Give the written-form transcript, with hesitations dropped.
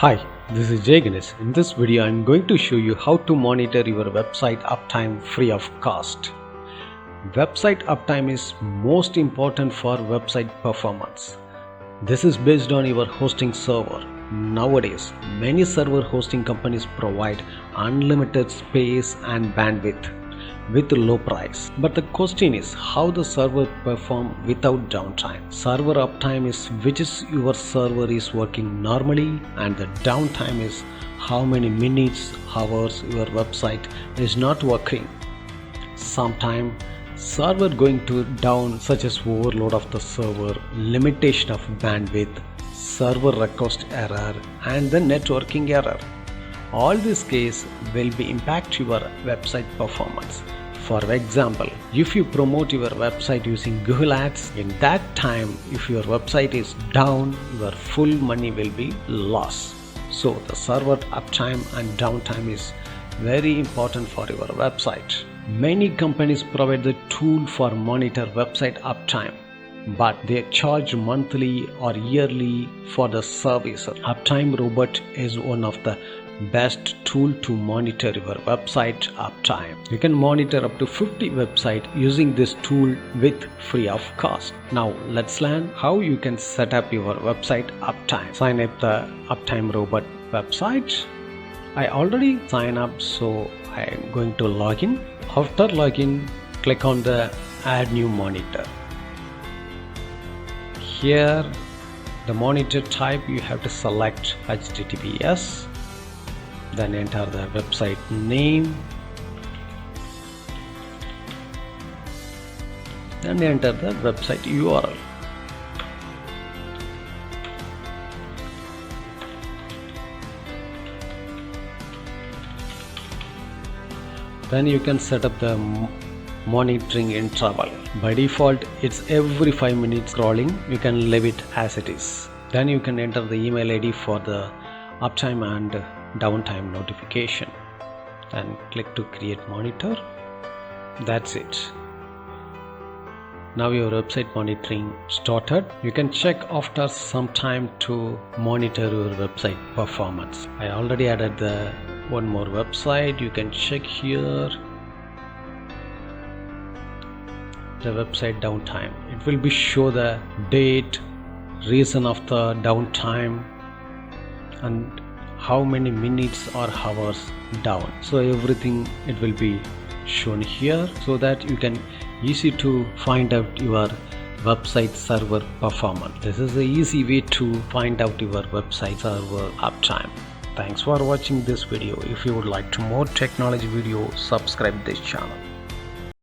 Hi, this is Jay Ganesh. In this video, I am going to show you how to monitor your website uptime free of cost. Website uptime is most important for website performance. This is based on your hosting server. Nowadays, many server hosting companies provide unlimited space and bandwidth with low price. But the question is how the server perform without downtime. Server uptime is which is your server is working normally, and the downtime is how many minutes, hours your website is not working. Sometime server going to down, such as overload of the server, limitation of bandwidth, server request error, and the networking error. All this case will be impact your website performance. For example, if you promote your website using Google Ads, in that time if your website is down, your full money will be lost. So the server uptime and downtime is very important for your website. Many companies provide the tool for monitor website uptime, but they charge monthly or yearly for the service. Uptime Robot is one of the best tool to monitor your website uptime. You can monitor up to 50 websites using this tool with free of cost. Now let's learn how you can set up your website uptime. Sign up the Uptime Robot website. I already signed up, so I am going to log in. After login, click on the add new monitor. Here the monitor type you have to select HTTPS, then enter the website name, then enter the website URL. Then you can set up the monitoring interval. By default it's every 5 minutes scrolling. You can leave it as it is. Then you can enter the email ID for the uptime and downtime notification, and click to create monitor. That's it. Now your website monitoring started. You can check after some time to monitor your website performance. I already added the one more website. You can check here the website downtime. It will be show the date, reason of the downtime, and how many minutes or hours down. So everything it will be shown here, so that you can easy to find out your website server performance. This is the easy way to find out your website server uptime. Thanks for watching this video. If you would like to more technology video, subscribe this channel.